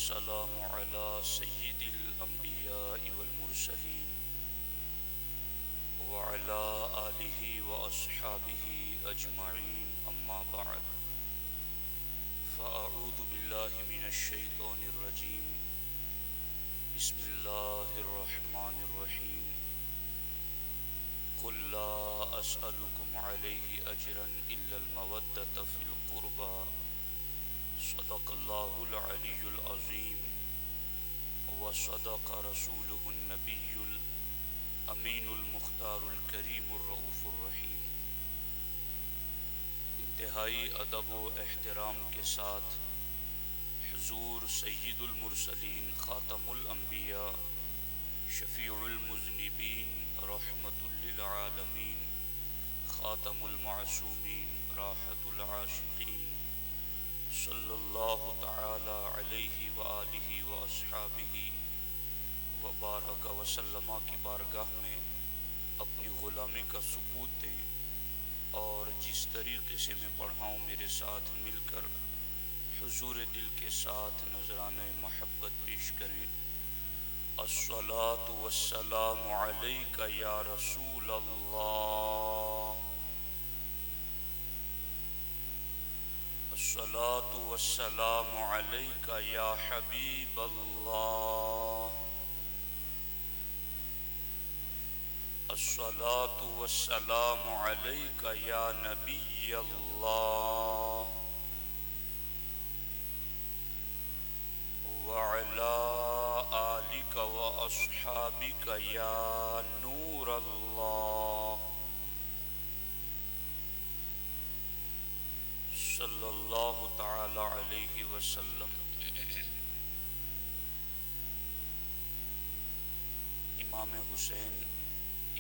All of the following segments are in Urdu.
والسلام على سيد الأنبياء والمرسلين وعلى آله وأصحابه أجمعين أما بعد فأعوذ بالله من الشيطان الرجيم بسم الله الرحمن الرحيم قل لا أسألكم عليه أجرا إلا المودة في القربى صدق الله العلي العظيم وصدق رسوله النبي الأمين المختار الكريم الرؤوف الرحيم۔ انتہائی ادب و احترام کے ساتھ حضور سید المرسلین خاتم الانبیاء شفیع المذنبین رحمت للعالمین خاتم المعصومین راحت العاشقین صلی اللہ تعالی علیہ وآلہ واصحابہ وبارک وسلم کی بارگاہ میں اپنی غلامی کا ثبوت دیں اور جس طریقے سے میں پڑھاؤں میرے ساتھ مل کر حضور دل کے ساتھ نذرانہ محبت پیش کریں۔ الصلاۃ والسلام علیک یا رسول اللہ، الصلاۃ والسلام علیک یا حبیب اللہ، الصلاۃ والسلام علیک یا نبی اللہ، وعلی آلک واصحابک یا نور اللہ، صلی اللہ تعالی علیہ وسلم۔ امام حسین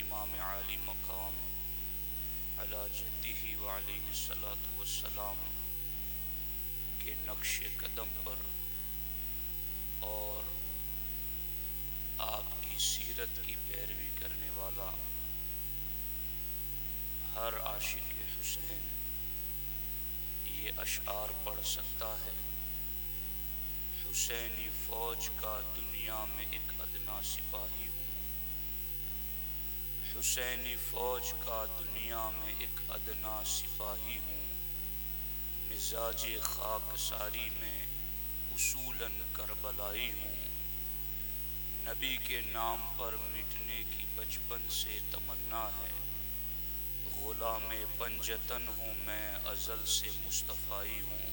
امام عالی مقام علی جدہ وعلیہ الصلاۃ والسلام کے نقش قدم پر اور آپ کی سیرت کی پیروی کرنے والا ہر عاشق حسین یہ اشعار پڑھ سکتا ہے۔ حسینی فوج کا دنیا میں ایک ادنا سپاہی ہوں، حسینی فوج کا دنیا میں ایک ادنا سپاہی ہوں، مزاج خاک ساری میں اصولاً کربلائی ہوں، نبی کے نام پر مٹنے کی بچپن سے تمنا ہے، غلام پنجتن ہوں میں ازل سے مصطفائی ہوں،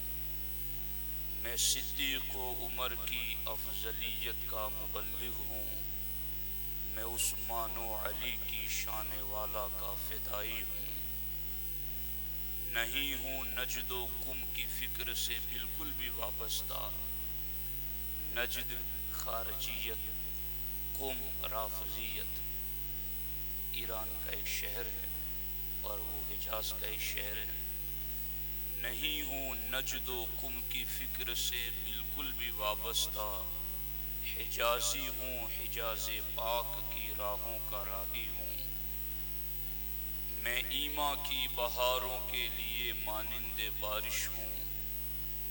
میں صدیق و عمر کی افضلیت کا مبلغ ہوں، میں عثمان و علی کی شان والا کا فدائی ہوں، نہیں ہوں نجد و قم کی فکر سے بالکل بھی وابستہ، نجد خارجیت، قم رافضیت، ایران کا ایک شہر ہے اور وہ حجاز کا ایک شہر ہے، نہیں ہوں نجد و قم کی فکر سے بالکل بھی وابستہ، حجازی ہوں حجاز پاک کی راہوں کا راہی ہوں، میں ایما کی بہاروں کے لیے مانند بارش ہوں،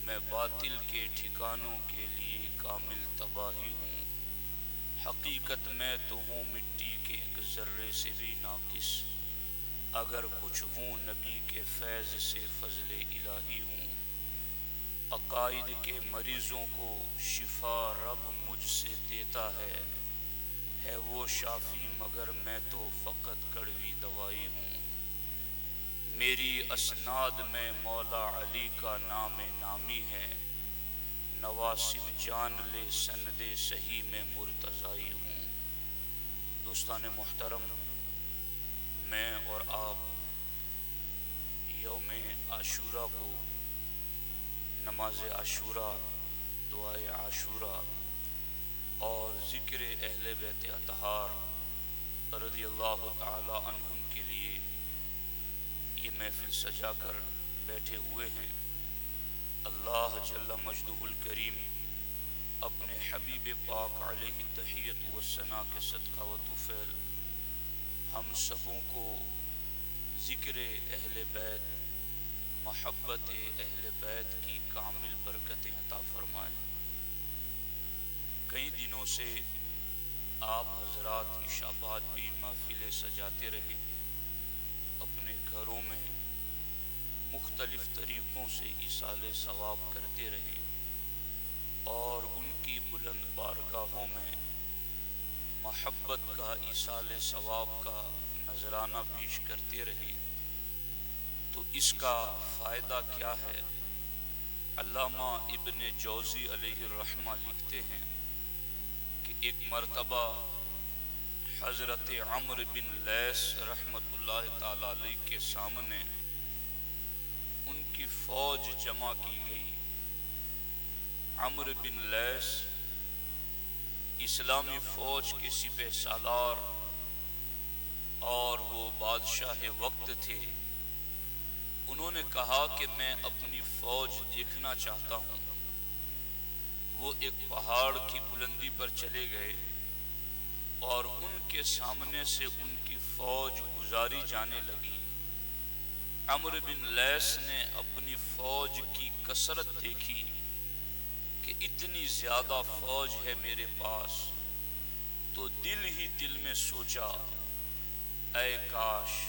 میں باطل کے ٹھکانوں کے لیے کامل تباہی ہوں، حقیقت میں تو ہوں مٹی کے ایک ذرے سے بھی ناقص، اگر کچھ ہوں نبی کے فیض سے فضل الہی ہوں، عقائد کے مریضوں کو شفا رب مجھ سے دیتا ہے وہ شافی مگر میں تو فقط کڑوی دوائی ہوں، میری اسناد میں مولا علی کا نام نامی ہے، نواسب جان لے سند صحیح میں مرتضائی ہوں۔ دوستان محترم، میں اور آپ یوم عاشورہ کو نماز عاشورہ، دعائے عاشورہ اور ذکر اہل بیت اطہار رضی اللہ تعالی عنہم کے لیے یہ محفل سجا کر بیٹھے ہوئے ہیں۔ اللہ جل مجدہ الکریم اپنے حبیب پاک علیہ التحیۃ والثناء کے صدقہ و طفیل ہم سبوں کو ذکر اہل بیت، محبت اہل بیت کی کامل برکتیں عطا فرمائیں۔ کئی دنوں سے آپ حضرات عشاء بعد بھی محفلیں سجاتے رہے، اپنے گھروں میں مختلف طریقوں سے ایصال ثواب کرتے رہے اور ان کی بلند بارگاہوں میں محبت کا ایصال ثواب کا نذرانہ پیش کرتے رہے، تو اس کا فائدہ کیا ہے؟ علامہ ابن جوزی علیہ الرحمہ لکھتے ہیں کہ ایک مرتبہ حضرت عمرو بن لیث رحمۃ اللہ تعالی علیہ کے سامنے ان کی فوج جمع کی گئی۔ عمرو بن لیث اسلامی فوج کے سپہ سالار اور وہ بادشاہ وقت تھے۔ انہوں نے کہا کہ میں اپنی فوج دیکھنا چاہتا ہوں۔ وہ ایک پہاڑ کی بلندی پر چلے گئے اور ان کے سامنے سے ان کی فوج گزاری جانے لگی۔ عمرو بن لیث نے اپنی فوج کی کثرت دیکھی کہ اتنی زیادہ فوج ہے میرے پاس، تو دل ہی دل میں سوچا اے کاش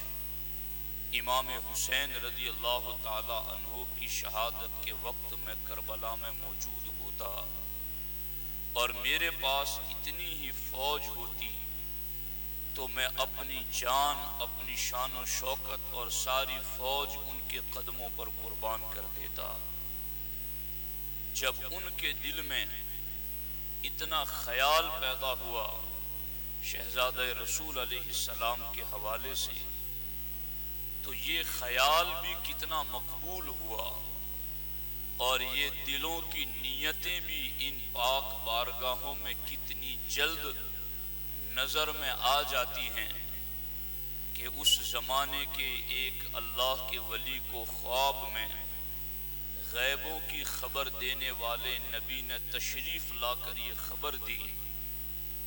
امام حسین رضی اللہ تعالی عنہ کی شہادت کے وقت میں کربلا میں موجود ہوتا اور میرے پاس اتنی ہی فوج ہوتی تو میں اپنی جان، اپنی شان و شوکت اور ساری فوج ان کے قدموں پر قربان کر دیتا۔ جب ان کے دل میں اتنا خیال پیدا ہوا شہزادہ رسول علیہ السلام کے حوالے سے، تو یہ خیال بھی کتنا مقبول ہوا اور یہ دلوں کی نیتیں بھی ان پاک بارگاہوں میں کتنی جلد نظر میں آ جاتی ہیں کہ اس زمانے کے ایک اللہ کے ولی کو خواب میں غیبوں کی خبر دینے والے نبی نے تشریف لا کر یہ خبر دی،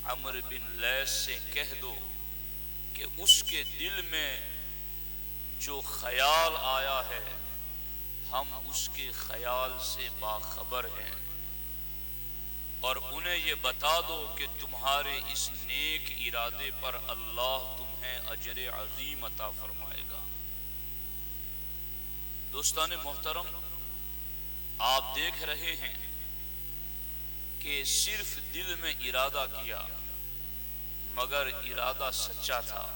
عمرو بن لیث سے کہہ دو کہ اس کے دل میں جو خیال آیا ہے ہم اس کے خیال سے باخبر ہیں، اور انہیں یہ بتا دو کہ تمہارے اس نیک ارادے پر اللہ تمہیں اجر عظیم عطا فرمائے گا۔ دوستان محترم، آپ دیکھ رہے ہیں کہ صرف دل میں ارادہ کیا، مگر ارادہ سچا تھا،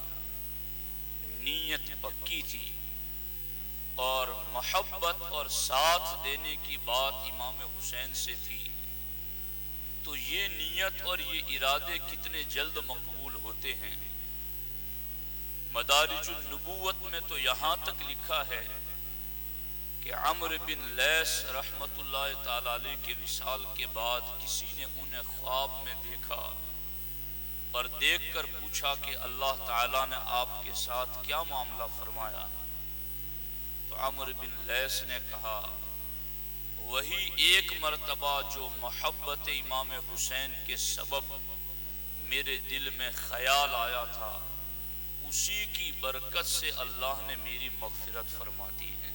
نیت پکی تھی، اور محبت اور ساتھ دینے کی بات امام حسین سے تھی، تو یہ نیت اور یہ ارادے کتنے جلد مقبول ہوتے ہیں۔ مدارج النبوت میں تو یہاں تک لکھا ہے کہ عمرو بن لیث رحمت اللہ تعالی علیہ کے وصال کے بعد کسی نے انہیں خواب میں دیکھا اور دیکھ کر پوچھا کہ اللہ تعالیٰ نے آپ کے ساتھ کیا معاملہ فرمایا؟ تو عمرو بن لیث نے کہا وہی ایک مرتبہ جو محبت امام حسین کے سبب میرے دل میں خیال آیا تھا، اسی کی برکت سے اللہ نے میری مغفرت فرما دی ہے۔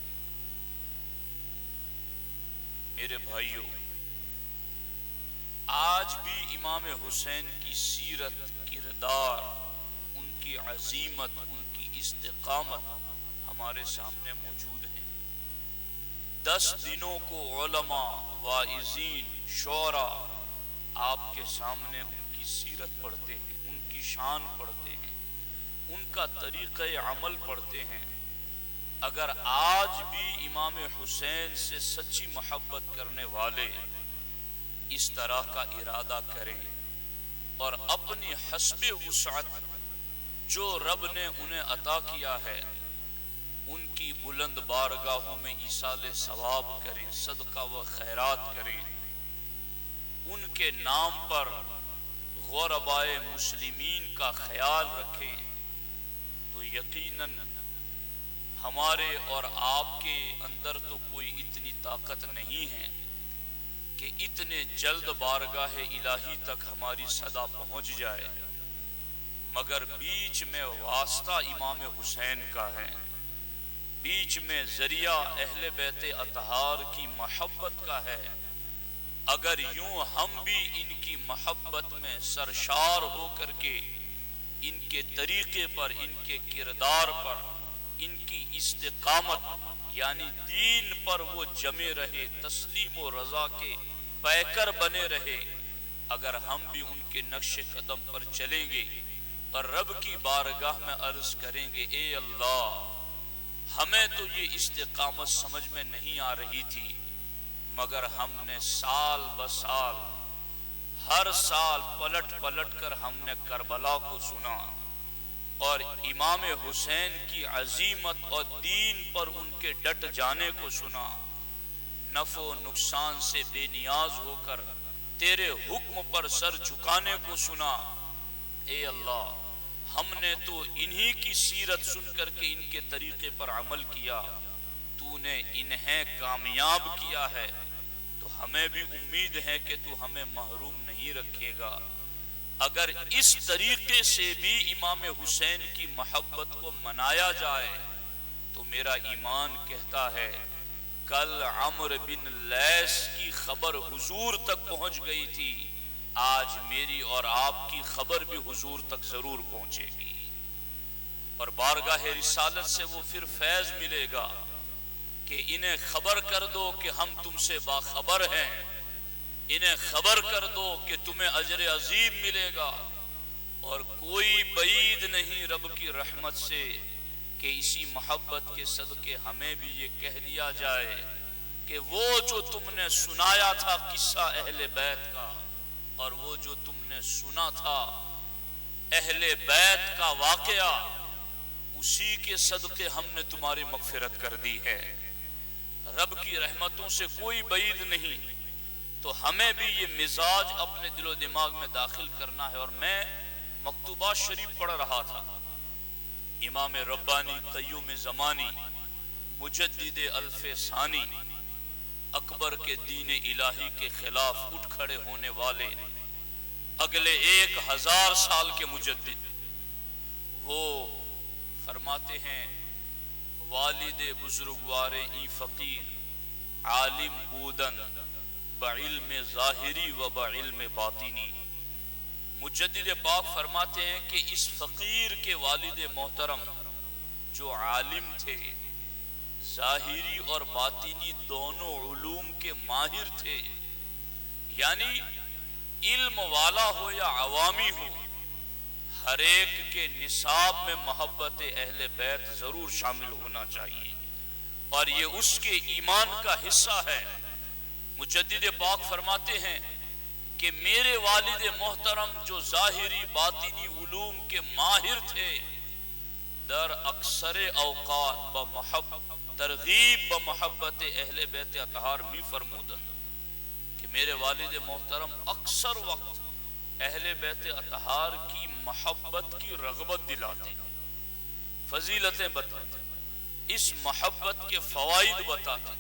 میرے بھائیوں، آج بھی امام حسین کی سیرت، کردار، ان کی عظیمت، ان کی استقامت ہمارے سامنے موجود ہیں۔ 10 دنوں کو علماء، واعظین، شعراء آپ کے سامنے ان کی سیرت پڑھتے ہیں، ان کی شان پڑھتے ہیں، ان کا طریقہ عمل پڑھتے ہیں۔ اگر آج بھی امام حسین سے سچی محبت کرنے والے اس طرح کا ارادہ کریں اور اپنی حسب وسعت جو رب نے انہیں عطا کیا ہے ان کی بلند بارگاہوں میں ایصال ثواب کریں، صدقہ و خیرات کریں، ان کے نام پر غربائے مسلمین کا خیال رکھیں، تو یقیناً ہمارے اور آپ کے اندر تو کوئی اتنی طاقت نہیں ہے کہ اتنے جلد بارگاہ الہی تک ہماری صدا پہنچ جائے، مگر بیچ میں واسطہ امام حسین کا ہے، بیچ میں ذریعہ اہل بیت اطہار کی محبت کا ہے، اگر یوں ہم بھی ان کی محبت میں سرشار ہو کر کے ان کے طریقے پر، ان کے کردار پر، ان کی استقامت یعنی دین پر وہ جمے رہے، تسلیم و رضا کے پیکر بنے رہے، اگر ہم بھی ان کے نقش قدم پر چلیں گے اور رب کی بارگاہ میں عرض کریں گے اے اللہ ہمیں تو یہ استقامت سمجھ میں نہیں آ رہی تھی، مگر ہم نے سال بسال ہر سال پلٹ پلٹ کر ہم نے کربلا کو سنا اور امام حسین کی عظیمت اور دین پر ان کے ڈٹ جانے کو سنا، نفع و نقصان سے بے نیاز ہو کر تیرے حکم پر سر جھکانے کو سنا۔ اے اللہ ہم نے تو انہی کی سیرت سن کر کے ان کے طریقے پر عمل کیا، تو نے انہیں کامیاب کیا ہے، تو ہمیں بھی امید ہے کہ تو ہمیں محروم نہیں رکھے گا۔ اگر اس طریقے سے بھی امام حسین کی محبت کو منایا جائے تو میرا ایمان کہتا ہے کل عمرو بن لیث کی خبر حضور تک پہنچ گئی تھی، آج میری اور آپ کی خبر بھی حضور تک ضرور پہنچے گی، اور بارگاہ رسالت سے وہ پھر فیض ملے گا کہ انہیں خبر کر دو کہ ہم تم سے باخبر ہیں، انہیں خبر کر دو کہ تمہیں اجر عظیم ملے گا، اور کوئی بعید نہیں رب کی رحمت سے کہ اسی محبت کے صدقے ہمیں بھی یہ کہہ دیا جائے کہ وہ جو تم نے سنایا تھا قصہ اہل بیت کا، اور وہ جو تم نے سنا تھا اہل بیت کا واقعہ، اسی کے صدقے ہم نے تمہاری مغفرت کر دی ہے۔ رب کی رحمتوں سے کوئی بعید نہیں، تو ہمیں بھی یہ مزاج اپنے دل و دماغ میں داخل کرنا ہے۔ اور میں مکتوبات شریف پڑھ رہا تھا، امام ربانی قیوم زمانی مجدد الف ثانی اکبر کے دین الہی کے خلاف اٹھ کھڑے ہونے والے اگلے 1000 سال کے مجدد، وہ فرماتے ہیں والد بزرگوار ای فقیر عالم بودن بعلم ظاہری و بعلم باطنی۔ مجدد پاک فرماتے ہیں کہ اس فقیر کے والد محترم جو عالم تھے، ظاہری اور باطنی دونوں علوم کے ماہر تھے، یعنی علم والا ہو یا عوامی ہو، ہر ایک کے نصاب میں محبت اہل بیت ضرور شامل ہونا چاہیے، اور یہ اس کے ایمان کا حصہ ہے۔ مجدد پاک فرماتے ہیں کہ میرے والد محترم جو ظاہری باطنی علوم کے ماہر تھے، در اکثر اوقات ترغیب بمحبت اہل بیت اطہار می فرمودن، کہ میرے والد محترم اکثر وقت اہل بیت اطہار کی محبت کی رغبت دلاتے، فضیلتیں بتاتے، اس محبت کے فوائد بتاتے،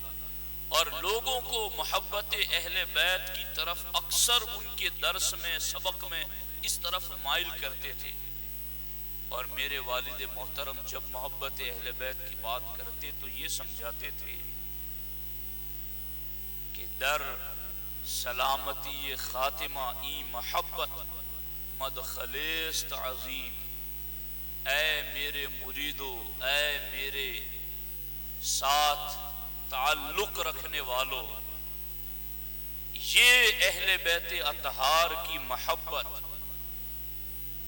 اور لوگوں کو محبت اہل بیت کی طرف اکثر ان کے درس میں سبق میں اس طرف مائل کرتے تھے۔ اور میرے والد محترم جب محبت اہل بیت کی بات کرتے تو یہ سمجھاتے تھے کہ در سلامتی خاتمہ ای محبت مدخلیست عظیم، اے میرے مریدو، اے میرے ساتھ تعلق رکھنے والوں، یہ اہل بیت اطہار کی محبت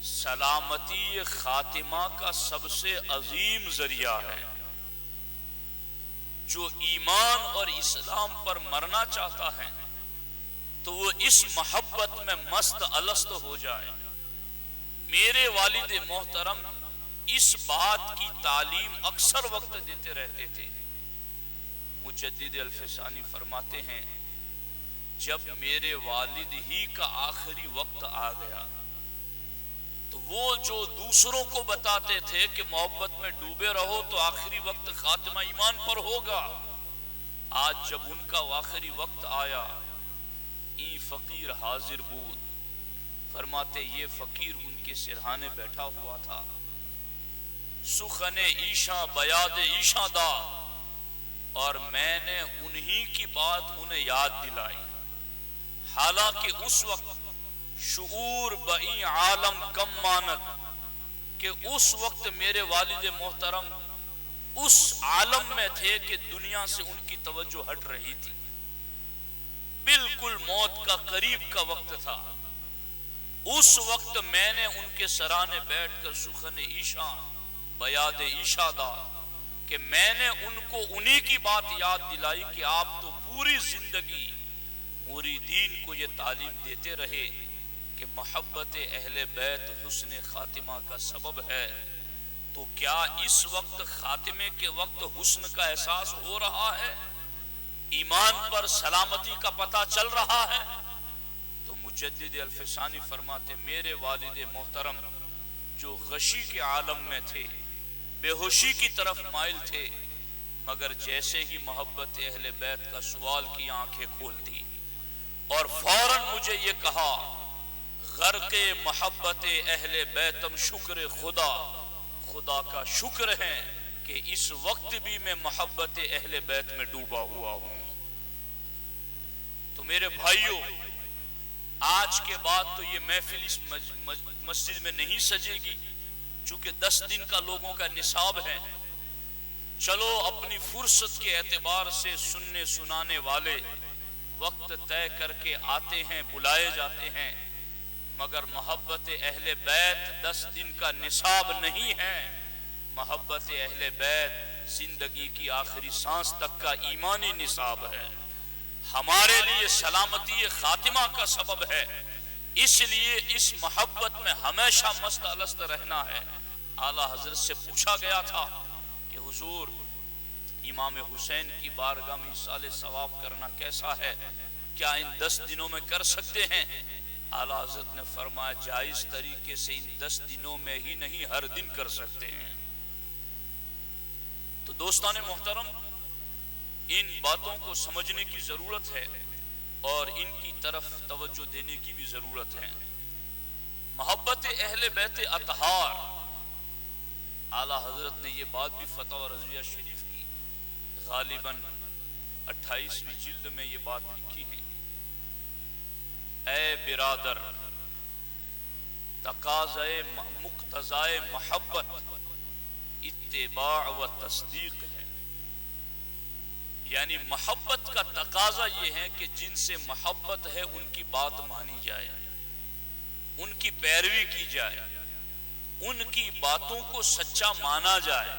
سلامتی خاتمہ کا سب سے عظیم ذریعہ ہے۔ جو ایمان اور اسلام پر مرنا چاہتا ہے تو وہ اس محبت میں مست الست ہو جائے۔ میرے والد محترم اس بات کی تعلیم اکثر وقت دیتے رہتے تھے۔ مجدد الفسانی فرماتے ہیں جب میرے والد ہی کا آخری وقت آ گیا تو وہ جو دوسروں کو بتاتے تھے کہ محبت میں ڈوبے رہو تو آخری وقت خاتمہ ایمان پر ہوگا، آج جب ان کا آخری وقت آیا، ای فقیر حاضر بود، فرماتے یہ فقیر ان کے سرہانے بیٹھا ہوا تھا، سخن ایشاں بیاد ایشاں دا، اور میں نے انہی کی بات انہیں یاد دلائی، حالانکہ اس وقت شعور بئی عالم کم ماند کہ اس وقت میرے والد محترم اس عالم میں تھے کہ دنیا سے ان کی توجہ ہٹ رہی تھی، بالکل موت کا قریب کا وقت تھا۔ اس وقت میں نے ان کے سرانے بیٹھ کر سخن عیشا بیاد عیشا دا کہ میں نے ان کو انہی کی بات یاد دلائی کہ آپ تو پوری زندگی مریدین کو یہ تعلیم دیتے رہے کہ محبت اہل بیت حسن خاتمہ کا سبب ہے، تو کیا اس وقت خاتمے کے وقت حسن کا احساس ہو رہا ہے؟ ایمان پر سلامتی کا پتہ چل رہا ہے؟ تو مجدد الفسانی فرماتے میرے والد محترم جو غشی کے عالم میں تھے، بے ہوشی کی طرف مائل تھے، مگر جیسے ہی محبت اہل بیت کا سوال کی آنکھیں کھول دی اور فوراً مجھے یہ کہا غرق محبت اہل بیتم شکر خدا، خدا کا شکر ہے کہ اس وقت بھی میں محبت اہل بیت میں ڈوبا ہوا ہوں۔ تو میرے بھائیوں، آج کے بعد تو یہ محفل اس مسجد میں نہیں سجے گی، چونکہ 10 دن کا لوگوں کا نصاب ہے۔ چلو اپنی فرصت کے اعتبار سے سننے سنانے والے وقت طے کر کے آتے ہیں، بلائے جاتے ہیں، مگر محبت اہل بیت 10 دن کا نصاب نہیں ہے۔ محبت اہل بیت زندگی کی آخری سانس تک کا ایمانی نصاب ہے، ہمارے لیے سلامتی خاتمہ کا سبب ہے۔ اس لیے اس محبت میں ہمیشہ مست الست رہنا ہے۔ اعلیٰ حضرت سے پوچھا گیا تھا کہ حضور امام حسین کی بارگاہ میں ایصال ثواب کرنا کیسا ہے، کیا ان 10 دنوں میں کر سکتے ہیں؟ اعلیٰ حضرت نے فرمایا جائز طریقے سے ان 10 دنوں میں ہی نہیں، ہر دن کر سکتے ہیں۔ تو دوستان محترم، ان باتوں کو سمجھنے کی ضرورت ہے اور ان کی طرف توجہ دینے کی بھی ضرورت ہے۔ محبت اہل بیت اطہار، اعلیٰ حضرت نے یہ بات بھی فتاوی رضویہ شریف کی غالباً 28ویں جلد میں یہ بات لکھی ہے، اے برادر تقاضۂ مقتضائے محبت اتباع و تصدیق ہے، یعنی محبت کا تقاضا یہ ہے کہ جن سے محبت ہے ان کی بات مانی جائے، ان کی پیروی کی جائے، ان کی باتوں کو سچا مانا جائے۔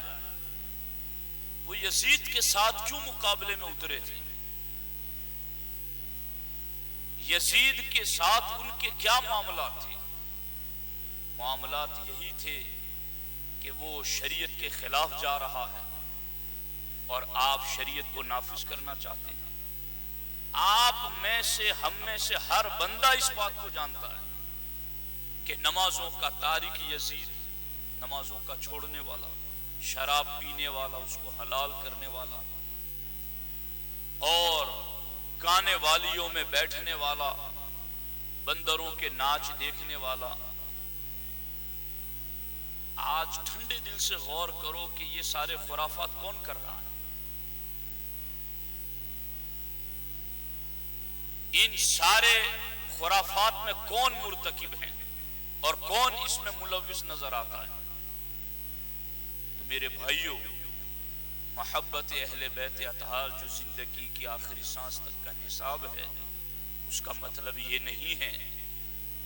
وہ یزید کے ساتھ کیوں مقابلے میں اترے تھے؟ یزید کے ساتھ ان کے کیا معاملات تھے؟ معاملات یہی تھے کہ وہ شریعت کے خلاف جا رہا ہے اور آپ شریعت کو نافذ کرنا چاہتے ہیں۔ آپ میں سے، ہم میں سے ہر بندہ اس بات کو جانتا ہے کہ نمازوں کا تارک یزید، نمازوں کا چھوڑنے والا، شراب پینے والا، اس کو حلال کرنے والا، اور گانے والیوں میں بیٹھنے والا، بندروں کے ناچ دیکھنے والا۔ آج ٹھنڈے دل سے غور کرو کہ یہ سارے خرافات کون کر رہا ہے؟ ان سارے خرافات میں کون مرتکب ہیں اور کون اس میں ملوث نظر آتا ہے؟ تو میرے بھائیوں، محبت اہل بیت اطہار جو زندگی کی آخری سانس تک کا نصاب ہے، اس کا مطلب یہ نہیں ہے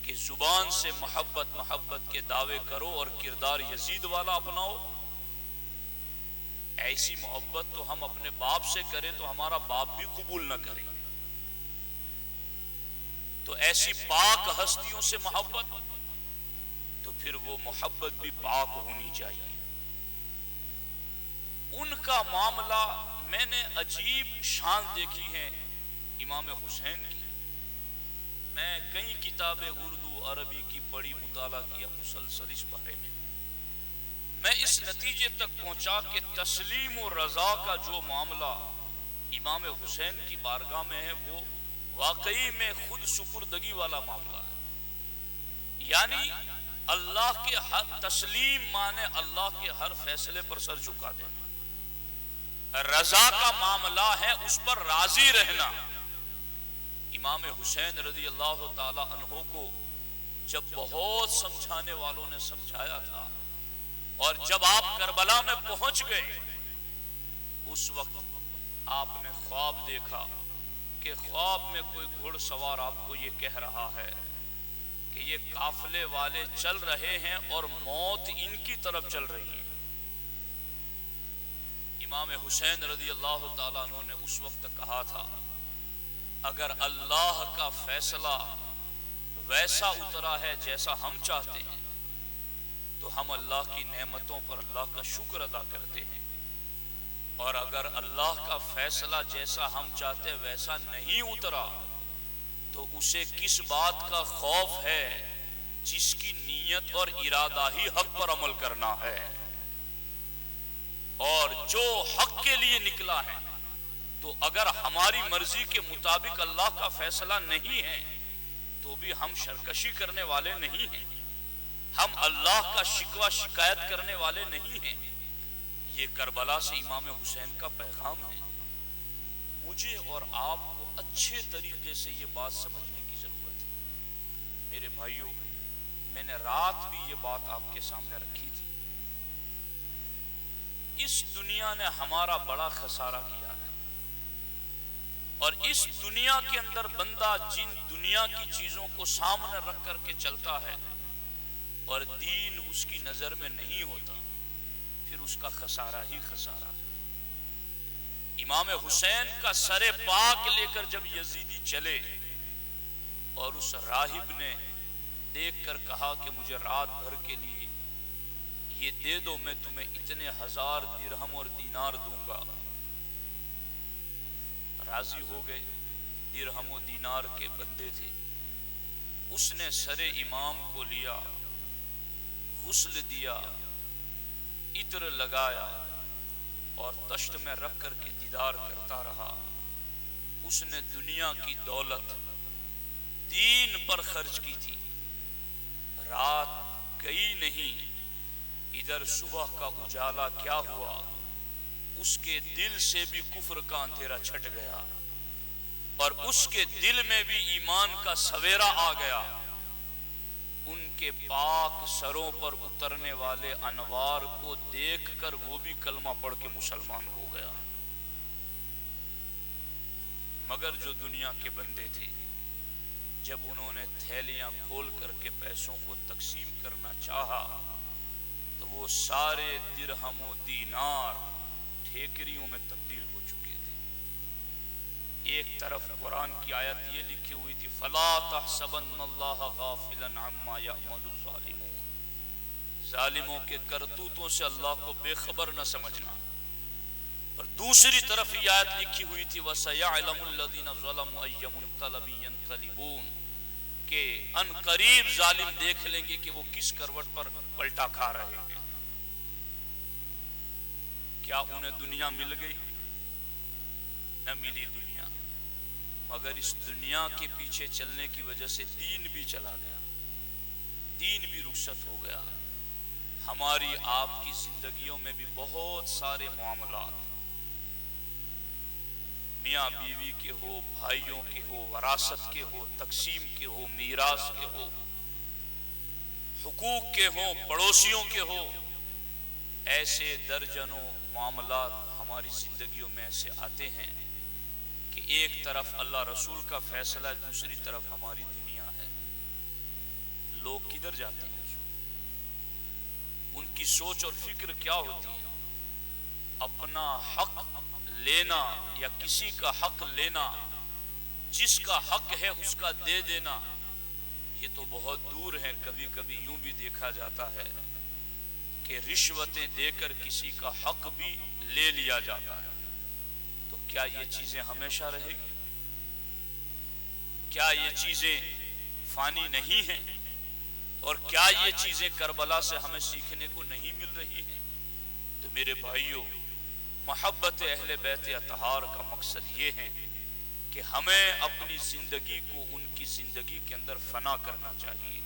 کہ زبان سے محبت کے دعوے کرو اور کردار یزید والا اپناؤ۔ ایسی محبت تو ہم اپنے باپ سے کریں تو ہمارا باپ بھی قبول نہ کرے، تو ایسی پاک ہستیوں سے محبت، تو پھر وہ محبت بھی پاک ہونی چاہیے۔ ان کا معاملہ، میں نے عجیب شان دیکھی ہے امام حسین کی۔ میں کئی کتابیں اردو عربی کی پڑھی، مطالعہ کیا مسلسل اس بارے میں۔ میں اس نتیجے تک پہنچا کہ تسلیم و رضا کا جو معاملہ امام حسین کی بارگاہ میں ہے، وہ واقعی میں خود سپردگی والا معاملہ ہے۔ یعنی اللہ کے ہر تسلیم مانے اللہ کے ہر فیصلے پر سر جھکا دینا۔ رضا کا معاملہ ہے اس پر راضی رہنا۔ امام حسین رضی اللہ تعالی عنہ کو جب بہت سمجھانے والوں نے سمجھایا تھا اور جب آپ کربلا میں پہنچ گئے اس وقت آپ نے خواب دیکھا کہ خواب میں کوئی گھڑ سوار آپ کو یہ کہہ رہا ہے کہ یہ قافلے والے چل رہے ہیں اور موت ان کی طرف چل رہی ہے۔ امام حسین رضی اللہ تعالیٰ عنہ نے اس وقت کہا تھا اگر اللہ کا فیصلہ ویسا اترا ہے جیسا ہم چاہتے ہیں تو ہم اللہ کی نعمتوں پر اللہ کا شکر ادا کرتے ہیں، اور اگر اللہ کا فیصلہ جیسا ہم چاہتے ہیں ویسا نہیں اترا تو اسے کس بات کا خوف ہے جس کی نیت اور ارادہ ہی حق پر عمل کرنا ہے، اور جو حق کے لیے نکلا ہے تو اگر ہماری مرضی کے مطابق اللہ کا فیصلہ نہیں ہے تو بھی ہم سرکشی کرنے والے نہیں ہیں، ہم اللہ کا شکوہ شکایت کرنے والے نہیں ہیں۔ یہ کربلا سے امام حسین کا پیغام ہے۔ مجھے اور آپ کو اچھے طریقے سے یہ بات سمجھنے کی ضرورت ہے۔ میرے بھائیوں، میں نے رات بھی یہ بات آپ کے سامنے رکھی تھی۔ اس دنیا نے ہمارا بڑا خسارہ کیا ہے، اور اس دنیا کے اندر بندہ جن دنیا کی چیزوں کو سامنے رکھ کر کے چلتا ہے اور دین اس کی نظر میں نہیں ہوتا، پھر اس کا خسارہ ہی خسارہ ہے۔ امام حسین کا سر پاک لے کر جب یزیدی چلے اور اس راہب نے دیکھ کر کہا کہ مجھے رات بھر کے لیے یہ دے دو، میں تمہیں اتنے 1000 درہم اور دینار دوں گا، راضی ہو گئے۔ درہم و دینار کے بندے تھے۔ اس نے سر امام کو لیا، غسل دیا، عطر لگایا اور تشت میں رکھ کر کے دیدار کرتا رہا۔ اس نے دنیا کی دولت دین پر خرچ کی تھی۔ رات گئی نہیں، ادھر صبح کا اجالا کیا ہوا، اس کے دل سے بھی کفر کا اندھیرا چھٹ گیا اور اس کے دل میں بھی ایمان کا سویرا آ گیا۔ ان کے پاک سروں پر اترنے والے انوار کو دیکھ کر وہ بھی کلمہ پڑھ کے مسلمان ہو گیا۔ مگر جو دنیا کے بندے تھے، جب انہوں نے تھیلیاں کھول کر کے پیسوں کو تقسیم کرنا چاہا تو وہ سارے درہم و دینار ٹھیکریوں میں تبدیل ہو چکے تھے۔ ایک طرف قرآن کی آیت یہ لکھی ہوئی تھی فَلَا تَحْسَبَنَّ اللَّهَ غَافِلًا عَمَّا يَعْمَلُ الظَّالِمُونَ، ظالموں کے کرتوتوں سے اللہ کو بے خبر نہ سمجھنا۔ اور دوسری طرف یہ آیت لکھی ہوئی تھی وَسَيَعْلَمُ الَّذِينَ ظَلَمُوا أَيَّ مُنقَلَبٍ يَنقَلِبُونَ، کہ ان قریب ظالم دیکھ لیں گے کہ وہ کس کروٹ پر پلٹا کھا رہے ہیں۔ کیا انہیں دنیا مل گئی؟ نہ ملی دنیا، مگر اس دنیا کے پیچھے چلنے کی وجہ سے دین بھی چلا گیا، دین بھی رخصت ہو گیا۔ ہماری آپ کی زندگیوں میں بھی بہت سارے معاملات، میاں بیوی کے ہو، بھائیوں کے ہو، وراثت کے ہو، تقسیم کے ہو، میراث کے ہو، حقوق کے ہو، پڑوسیوں کے ہو، ایسے درجنوں معاملات ہماری زندگیوں میں ایسے آتے ہیں کہ ایک طرف اللہ رسول کا فیصلہ ہے، دوسری طرف ہماری دنیا ہے۔ لوگ کدھر جاتے ہیں؟ ان کی سوچ اور فکر کیا ہوتی ہے؟ اپنا حق لینا یا کسی کا حق لینا، جس کا حق ہے اس کا دے دینا، یہ تو بہت دور ہے۔ کبھی کبھی یوں بھی دیکھا جاتا ہے کہ رشوتیں دے کر کسی کا حق بھی لے لیا جاتا ہے۔ تو کیا یہ چیزیں ہمیشہ رہے گی؟ کیا یہ چیزیں فانی نہیں ہیں؟ اور کیا یہ چیزیں کربلا سے ہمیں سیکھنے کو نہیں مل رہی ہیں؟ تو میرے بھائیوں، محبت اہل بیت اطہار کا مقصد یہ ہے کہ ہمیں اپنی زندگی کو ان کی زندگی کے اندر فنا کرنا چاہیے،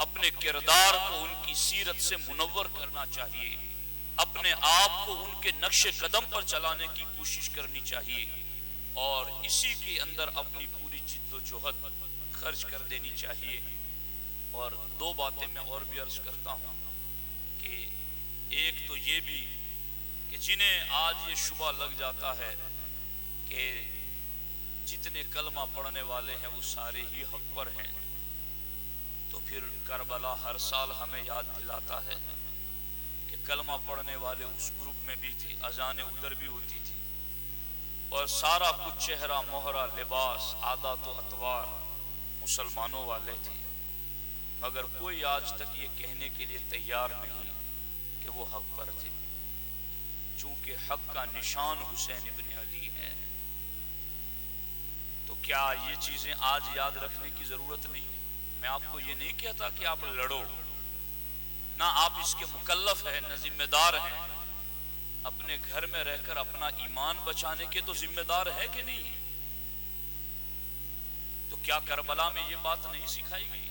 اپنے کردار کو ان کی سیرت سے منور کرنا چاہیے، اپنے آپ کو ان کے نقش قدم پر چلانے کی کوشش کرنی چاہیے، اور اسی کے اندر اپنی پوری جد و جہد خرچ کر دینی چاہیے۔ اور دو باتیں میں اور بھی عرض کرتا ہوں کہ ایک تو یہ بھی کہ جنہیں آج یہ شبہ لگ جاتا ہے کہ جتنے کلمہ پڑھنے والے ہیں وہ سارے ہی حق پر ہیں، تو پھر کربلا ہر سال ہمیں یاد دلاتا ہے کہ کلمہ پڑھنے والے اس گروپ میں بھی تھے، اذانیں ادھر بھی ہوتی تھی، اور سارا کچھ چہرہ مہرہ لباس عادات و اطوار مسلمانوں والے تھے، مگر کوئی آج تک یہ کہنے کے لیے تیار نہیں کہ وہ حق پر تھے، چونکہ حق کا نشان حسین ابن علی ہے۔ تو کیا یہ چیزیں آج یاد رکھنے کی ضرورت نہیں ہے؟ میں آپ کو یہ نہیں کہتا کہ آپ لڑو، نہ آپ اس کے مکلف ہیں، نہ ذمہ دار ہیں، اپنے گھر میں رہ کر اپنا ایمان بچانے کے تو ذمہ دار ہے کہ نہیں ہے؟ تو کیا کربلا میں یہ بات نہیں سکھائی گئی؟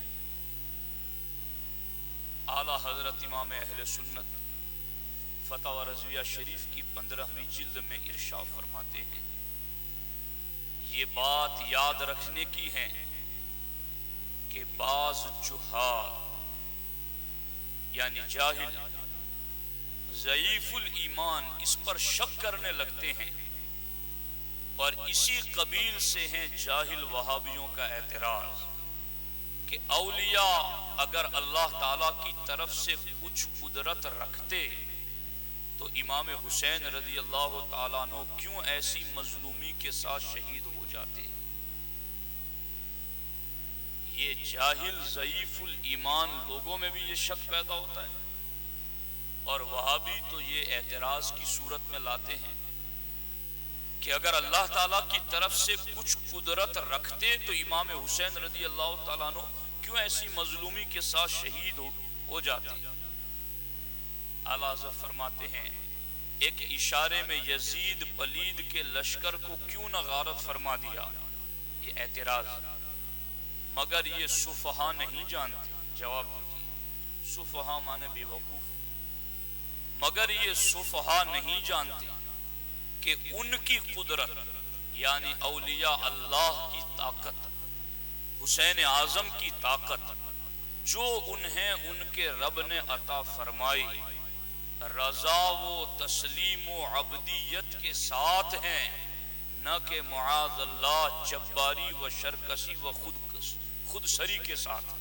اعلیٰ حضرت امام اہل سنت فتاوی رضویہ شریف کی 15ویں جلد میں ارشاد فرماتے ہیں، یہ بات یاد رکھنے کی ہے کہ بعض جہال یعنی جاہل ضعیف الایمان اس پر شک کرنے لگتے ہیں، اور اسی قبیل سے ہیں جاہل وہابیوں کا اعتراض کہ اولیاء اگر اللہ تعالیٰ کی طرف سے کچھ قدرت رکھتے تو امام حسین رضی اللہ تعالیٰ عنہ کیوں ایسی مظلومی کے ساتھ شہید ہو جاتے؟ یہ جاہل ضعیف الایمان لوگوں میں بھی یہ شک پیدا ہوتا ہے، اور وہابی تو یہ اعتراض کی صورت میں لاتے ہیں کہ اگر اللہ تعالیٰ کی طرف سے کچھ قدرت رکھتے تو امام حسین رضی اللہ تعالیٰ عنہ کیوں ایسی مظلومی کے ساتھ شہید ہو جاتے؟ اعلیٰ حضرت فرماتے ہیں، ایک اشارے میں یزید پلید کے لشکر کو کیوں نہ غارت فرما دیا؟ یہ اعتراض، مگر یہ سفہا نہیں جانتے۔ جواب دیجیے، سفہا مانے بے وقوف، مگر یہ سفہا نہیں جانتے کہ ان کی قدرت یعنی اولیاء اللہ کی طاقت، حسین اعظم کی طاقت جو انہیں ان کے رب نے عطا فرمائی، رضا و تسلیم و عبدیت کے ساتھ ہیں، نہ کہ معاذ اللہ جباری و شرکسی و خود سری کے ساتھ۔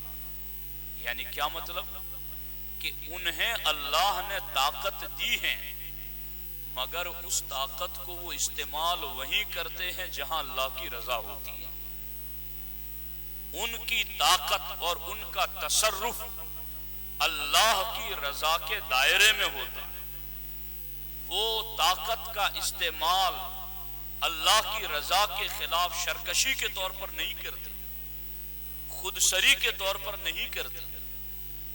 یعنی کیا مطلب؟ کہ انہیں اللہ نے طاقت دی ہے، مگر اس طاقت کو وہ استعمال وہیں کرتے ہیں جہاں اللہ کی رضا ہوتی ہے۔ ان کی طاقت اور ان کا تصرف اللہ کی رضا کے دائرے میں ہوتا ہے، وہ طاقت کا استعمال اللہ کی رضا کے خلاف شرکشی کے طور پر نہیں کرتے، خود سری کے طور پر نہیں کرتے،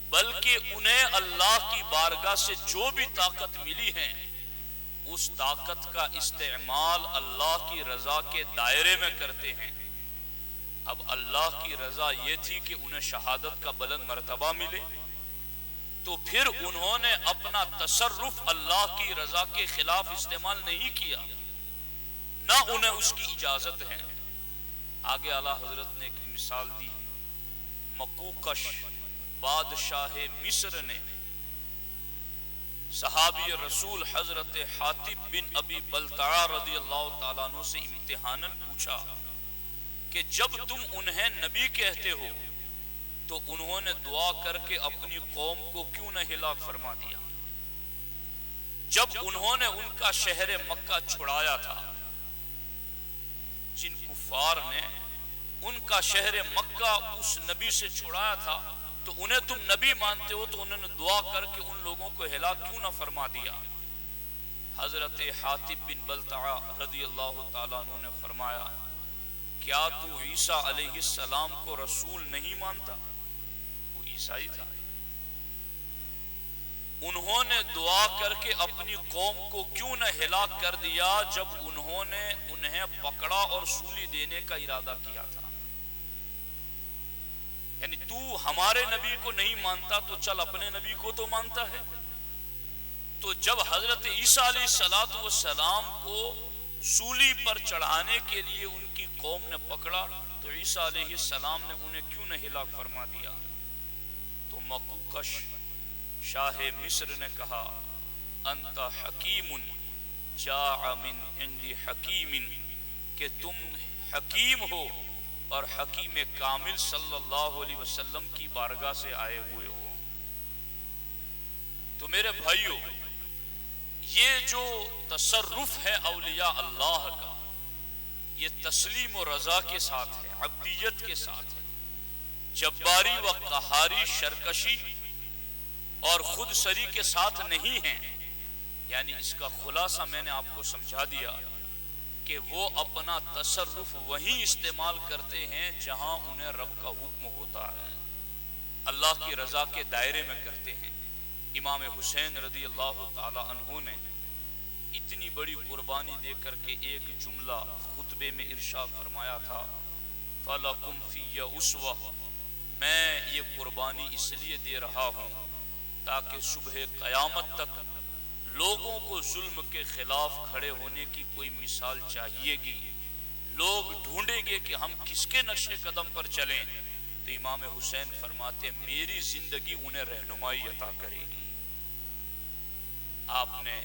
بلکہ انہیں اللہ کی بارگاہ سے جو بھی طاقت ملی ہے اس طاقت کا استعمال اللہ کی رضا کے دائرے میں کرتے ہیں۔ اب اللہ کی رضا یہ تھی کہ انہیں شہادت کا بلند مرتبہ ملے، تو پھر انہوں نے اپنا تصرف اللہ کی رضا کے خلاف استعمال نہیں کیا، نہ انہیں اس کی اجازت ہے۔ آگے اعلیٰ حضرت نے ایک مثال دی، مقوقش بادشاہ مصر نے صحابی رسول حضرت حاتب بن ابی بلتعہ رضی اللہ تعالیٰ عنہ سے امتحاناً پوچھا کہ جب تم انہیں نبی کہتے ہو تو انہوں نے دعا کر کے اپنی قوم کو کیوں نہ ہلاک فرما دیا؟ جب انہوں نے ان کا شہر مکہ چھڑایا تھا، جن کفار نے ان کا شہر مکہ اس نبی سے چھڑایا تھا، تو انہیں تم نبی مانتے ہو تو انہوں نے دعا کر کے ان لوگوں کو ہلاک کیوں نہ فرما دیا؟ حضرت حاتب بن بلتعہ رضی اللہ تعالیٰ عنہ نے فرمایا، کیا تو عیسیٰ علیہ السلام کو رسول نہیں مانتا؟ وہ عیسائی تھا۔ انہوں نے دعا کر کے اپنی قوم کو کیوں نہ ہلاک کر دیا جب انہوں نے انہیں پکڑا اور سولی دینے کا ارادہ کیا تھا؟ یعنی تو ہمارے نبی کو نہیں مانتا تو چل اپنے نبی کو تو مانتا ہے۔ تو جب حضرت عیسیٰ علیہ السلام کو سولی پر چڑھانے کے لیے ان کی قوم نے پکڑا تو عیسیٰ علیہ السلام نے انہیں کیوں نہ ہلاک فرما دیا؟ تو مقوقش شاہ مصر نے کہا انت حکیم جاء من عند حکیم، کہ تم حکیم ہو اور حکیم کامل صلی اللہ علیہ وسلم کی بارگاہ سے آئے ہوئے ہو۔ تو میرے بھائیوں، یہ جو تصرف ہے اولیاء اللہ کا، یہ تسلیم و رضا کے ساتھ ہے، عبدیت کے ساتھ ہے، جباری و قہاری شرکشی اور خود سری کے ساتھ نہیں ہیں۔ یعنی اس کا خلاصہ میں نے آپ کو سمجھا دیا کہ وہ اپنا تصرف وہیں استعمال کرتے ہیں جہاں انہیں رب کا حکم ہوتا ہے، اللہ کی رضا کے دائرے میں کرتے ہیں۔ امام حسین رضی اللہ تعالی عنہ نے اتنی بڑی قربانی دے کر کے ایک جملہ خطبے میں ارشاد فرمایا تھا، فَلَكُمْ فِيَّ أُسْوَةٌ، میں یہ قربانی اس لیے دے رہا ہوں تاکہ صبح قیامت تک لوگوں کو ظلم کے خلاف کھڑے ہونے کی کوئی مثال چاہیے گی، لوگ ڈھونڈیں گے کہ ہم کس کے نقش قدم پر چلیں، تو امام حسین فرماتے میری زندگی انہیں رہنمائی عطا کرے گی۔ آپ نے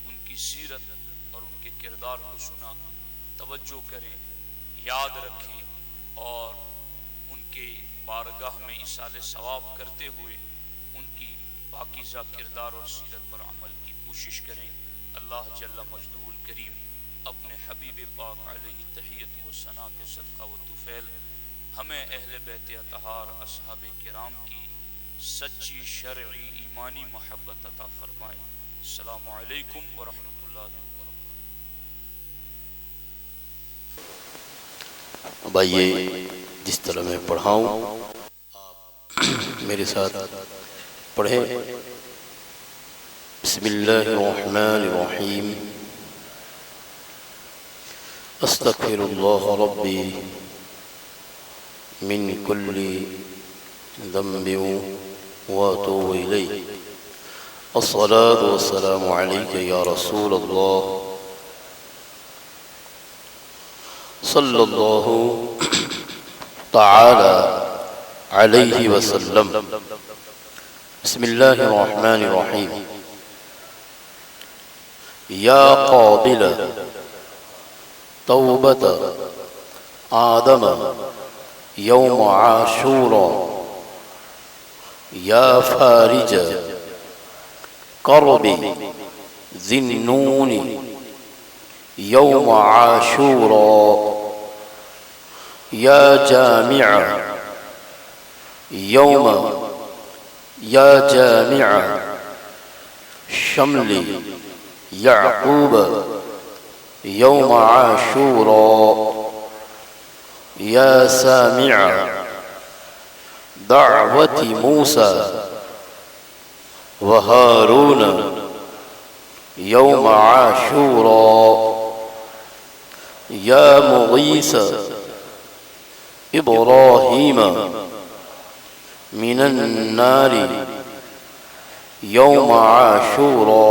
ان کی سیرت اور ان کے کردار کو سنا، توجہ کریں، یاد رکھیں اور ان کے بارگاہ میں ایصال ثواب کرتے ہوئے ان کی پاکیزہ کردار اور سیرت پر عمل کی کوشش کریں۔ اللہ جل مجدہ الکریم اپنے حبیب پاک علیہ تحیت و ثنا کے صدقہ و طفیل ہمیں اہل بیت اطہار اصحاب کرام کی سچی شرعی ایمانی محبت عطا فرمائے۔ السلام علیکم ورحمۃ اللہ وبرکاتہ۔ اب آئیے جس طرح میں پڑھاؤں آپ میرے ساتھ پڑھیں۔ بسم اللہ الرحمن الرحیم۔ استغفر اللہ ربی من کل ذنب واتوب الیہ، الصلاة والسلام علیک یا رسول اللہ صلی اللہ تعالی علیہ وسلم۔ بسم اللہ الرحمن الرحیم۔ یا قابل توبت آدم یوم عاشورا، یا فارج کرب ذی النون یوم عاشورا، یا جامع شمل یعقوب یوم عاشورا، یا سامع دعوت موسیٰ و ہارون یوم عاشورا، یا مغیث ابراہیم من النار یوم عاشورا،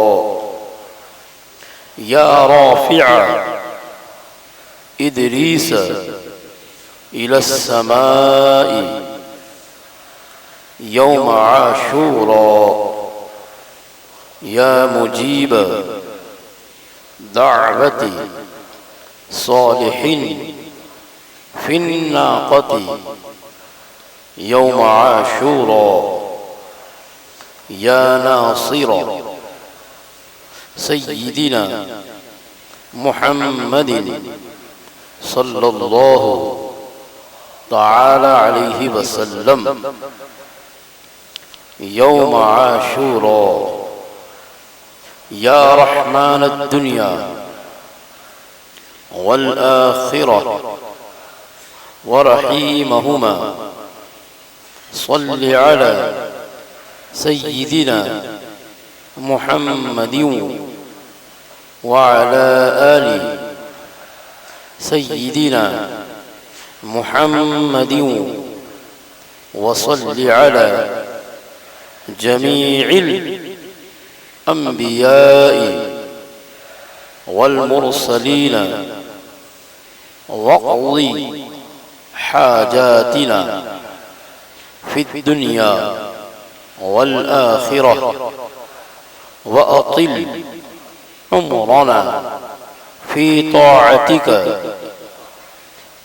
یا رافع ادریس الی السماء یوم عاشورا، یا مجیب دعوت صالحین فی الناقۃ یوم عاشورا، یا ناصر سیدنا محمد صلی اللہ تعالی علیہ وسلم یوم عاشورا، یا رحمن الدنیا والآخرہ ورحیمہما، صل علی سیدنا محمد وعلى آل سيدنا محمد وصل على جميع الأنبياء والمرسلين واقض حاجاتنا في الدنيا والآخرة وأطل عمرنا في طاعتك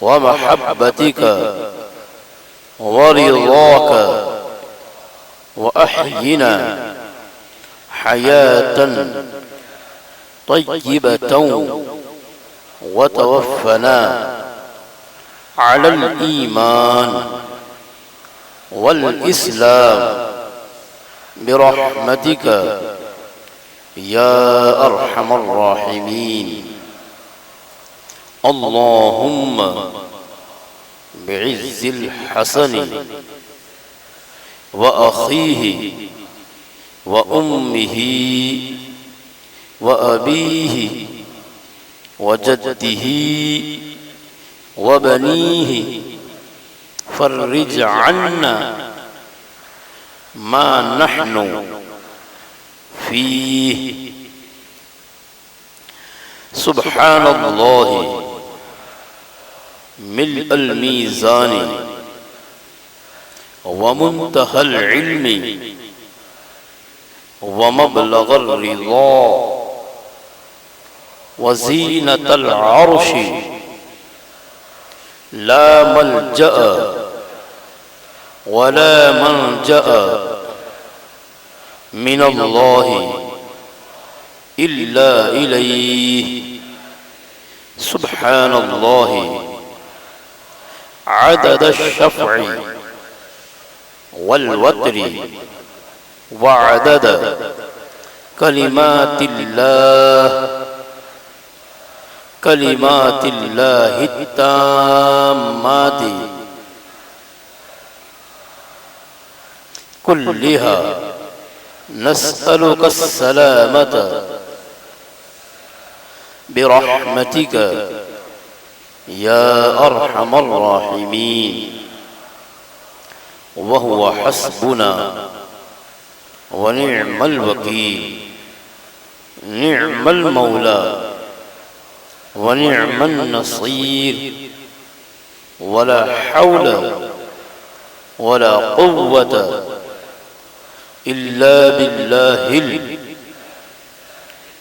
ومحبتك ورضاك وأحينا حياة طيبة وتوفنا على الإيمان والإسلام برحمتك يا أرحم الراحمين. اللهم بعز الحسن وأخيه وأمه وأبيه وجده وبنيه فرج عنا ما نحن فيه. سبحان الله ملء الميزان ومنتهى العلم ومبلغ الرضا وزينة العرش. لا ملجأ ولا منجأ من الله إلا إليه. سبحان الله عدد الشفع والوتر وعدد كلمات الله التامات كلها. نسألك السلامة برحمتك يا أرحم الراحمين. وهو حسبنا ونعم الوكيل، نعم المولى ونعم النصير. ولا حول ولا قوة إلا بالله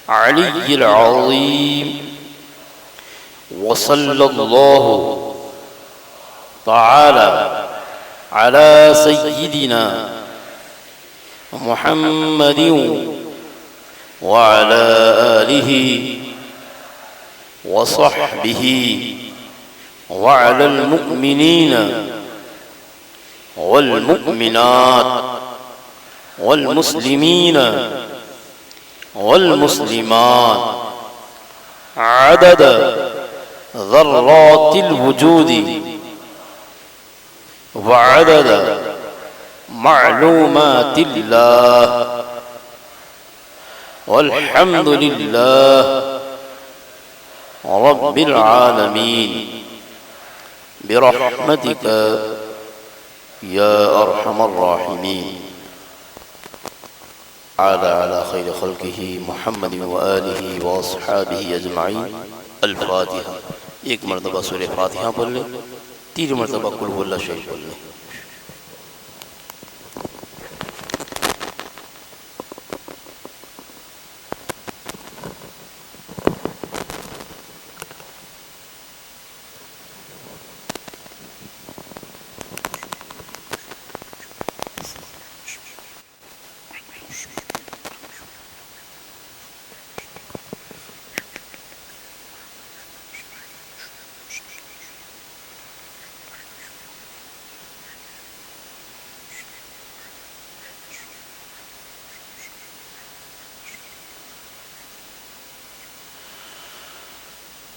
العلي العظيم. وصلى الله تعالى على سيدنا محمد وعلى آله وصحبه وعلى المؤمنين والمؤمنات والمسلمين والمسلمات عدد ذرات الوجود وعدد معلومات الله. والحمد لله رب العالمين برحمتك يا أرحم الراحمين. على خير خلقه محمد وآله وأصحابه أجمعين. الفاتحة. ایک مرتبہ سورہ فاتحہ پڑھ لیں، 3 مرتبہ قل هو اللہ شریف پڑھ لیں.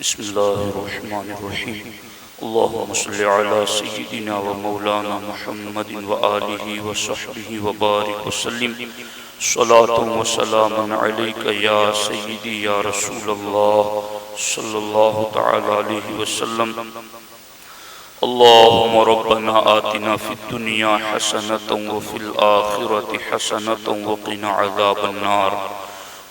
بسم الله الرحمن الرحيم. اللهم صل على سيدنا ومولانا محمد وآله وصحبه وبارك وسلم. صلاة وسلام عليك يا سيدي يا رسول الله صلى الله تعالى عليه وسلم. اللهم ربنا آتنا في الدنيا حسنة وفي الآخرة حسنة وقنا عذاب النار.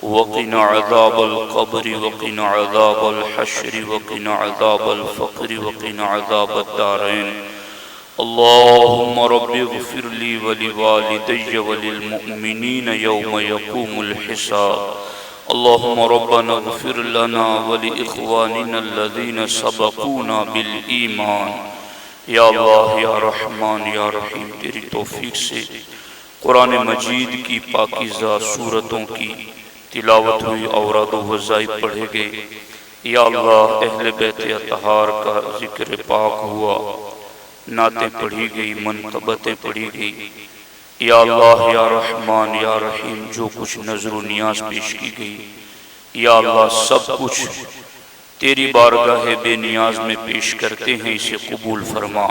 وقنا عذاب القبر وقنا عذاب الحشر وقنا عذاب الفقر وقنا عذاب الدارين اللهم رب اغفر لي ولوالدي وللمؤمنين يوم يقوم الحساب اللهم ربنا اغفر لنا ولإخواننا الذين سبقونا بالإيمان یا اللہ یا رحمان یا رحیم، تیری توفیق سے قرآن مجید کی پاکیزہ سورتوں کی تلاوت ہوئی، اوراد و وظائف پڑھے گئے۔ یا اللہ اہل بیت اطہار کا ذکر پاک ہوا، نعتیں پڑھی گئی، منقبتیں پڑھی گئی۔ یا اللہ یا رحمان یا رحیم، جو کچھ نظر و نیاز پیش کی گئی، یا اللہ سب کچھ تیری بارگاہ بے نیاز میں پیش کرتے ہیں، اسے قبول فرما۔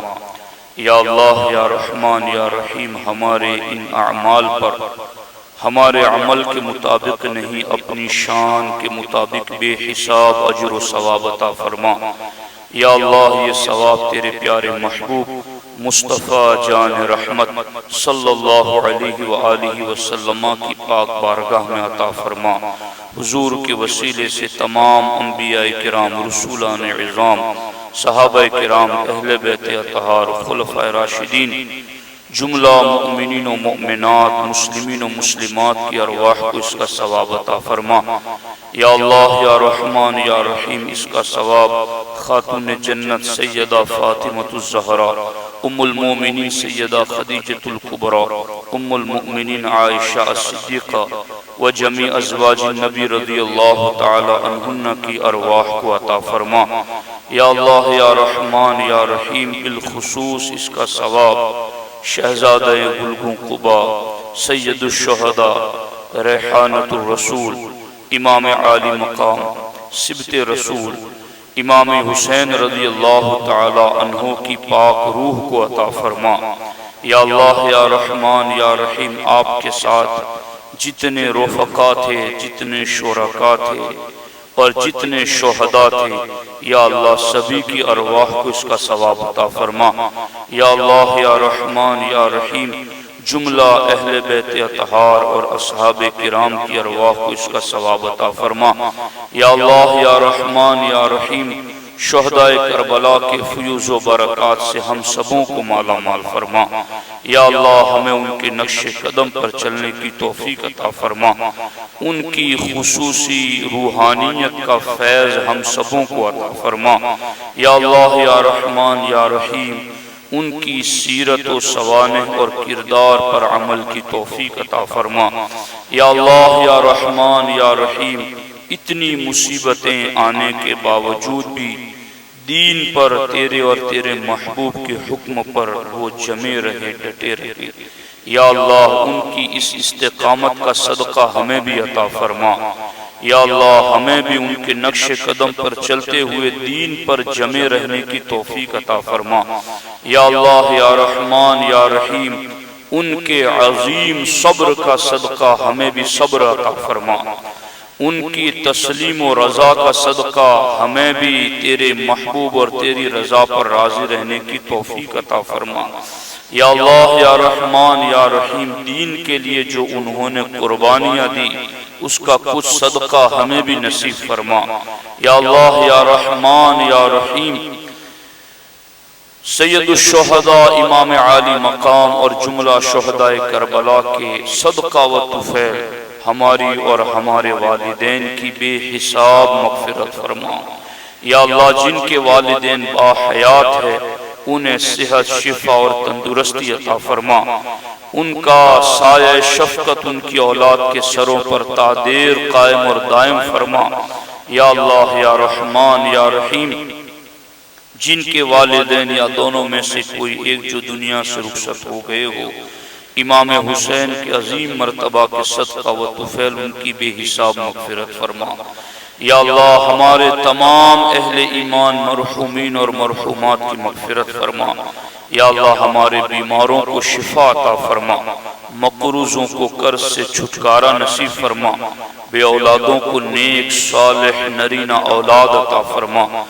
یا اللہ یا رحمان یا رحیم، ہمارے ان اعمال پر ہمارے عمل کے مطابق نہیں، اپنی شان کے مطابق بے حساب اجر و ثواب عطا فرما۔ یا اللہ یہ ثواب تیرے پیارے محبوب مصطفیٰ جان رحمت صلی اللہ علیہ وآلہ وسلم کی پاک بارگاہ میں عطا فرما۔ حضور کے وسیلے سے تمام انبیاء کرام، رسولان عظام، صحابہ کرام، اہل بیت اطہار، خلفائے راشدین، جملہ مؤمنین و مؤمنات، مسلمین و مسلمات کی ارواح کو اس کا ثواب عطا فرما۔ یا اللہ یا رحمان یا رحیم، اس کا ثواب خاتون جنت سیدہ فاطمۃ الزہرا، ام المومنین سیدہ خدیجۃ الکبریٰ، ام المؤمنین عائشہ الصدیقہ و جمیع ازواج النبی رضی اللہ تعالی عنہن کی ارواح کو عطا فرما۔ یا اللہ یا رحمان یا رحیم، بالخصوص اس کا ثواب شہزادہ گلگوں قبا، سید الشہداء، ریحانۃ الرسول، امام عالی مقام، سبط رسول، امام حسین رضی اللہ تعالی عنہ کی پاک روح کو عطا فرما۔ یا اللہ یا رحمان یا رحیم، آپ کے ساتھ جتنے رفقا تھے، جتنے شرکا تھے اور جتنے شہداء تھے، یا اللہ سبھی کی ارواح کو اس کا ثواب عطا فرما۔ یا اللہ یا رحمان یا رحیم، جملہ اہل بیت اطہار اور اصحاب کرام کی ارواح کو اس کا ثواب عطا فرما۔ یا اللہ یا رحمان یا رحیم، شہدائے کربلا کے فیوز و برکات سے ہم سبوں کو مالا مال فرما۔ یا اللہ ہمیں ان کے نقش قدم پر چلنے کی توفیق عطا فرما، ان کی خصوصی روحانیت کا فیض ہم سبوں کو عطا فرما۔ یا اللہ یا رحمان یا رحیم، ان کی سیرت و سوانح اور کردار پر عمل کی توفیق عطا فرما۔ یا اللہ یا رحمان یا رحیم، اتنی مصیبتیں آنے کے باوجود بھی دین پر، تیرے اور تیرے محبوب کے حکم پر وہ جمے رہے، ڈٹے رہے۔ یا اللہ ان کی اس استقامت کا صدقہ ہمیں بھی عطا فرما۔ یا اللہ ہمیں بھی ان کے نقش قدم پر چلتے ہوئے دین پر جمے رہنے کی توفیق عطا فرما۔ یا اللہ یا رحمان یا رحیم، ان کے عظیم صبر کا صدقہ ہمیں بھی صبر عطا فرما۔ ان کی تسلیم و رضا کا صدقہ ہمیں بھی تیرے محبوب اور تیری رضا پر راضی رہنے کی توفیق عطا فرما۔ یا اللہ یا رحمان یا رحیم، دین کے لیے جو انہوں نے قربانیاں دی، اس کا کچھ صدقہ ہمیں بھی نصیب فرما۔ یا اللہ یا رحمان یا رحیم، سید الشہداء امام عالی مقام اور جملہ شہداء کربلا کے صدقہ و طفیل ہماری اور ہمارے والدین کی بے حساب مغفرت فرما۔ یا اللہ جن کے والدین باحیات ہے، انہیں صحت، شفا اور تندرستی عطا فرما۔ ان کا سایہ شفقت ان کی اولاد کے سروں پر تا دیر قائم اور دائم فرما۔ یا اللہ یا رحمان یا رحیم، جن کے والدین یا دونوں میں سے کوئی ایک جو دنیا سے رخصت ہو گئے ہو، امام حسین کے عظیم مرتبہ کے صدقہ و طفیل ان کی بے حساب مغفرت فرما۔ یا اللہ ہمارے تمام اہل ایمان مرحومین اور مرحومات کی مغفرت فرما۔ یا اللہ ہمارے بیماروں کو شفا عطا فرما، مقروضوں کو قرض سے چھٹکارا نصیب فرما، بے اولادوں کو نیک صالح نرینہ اولاد عطا فرما،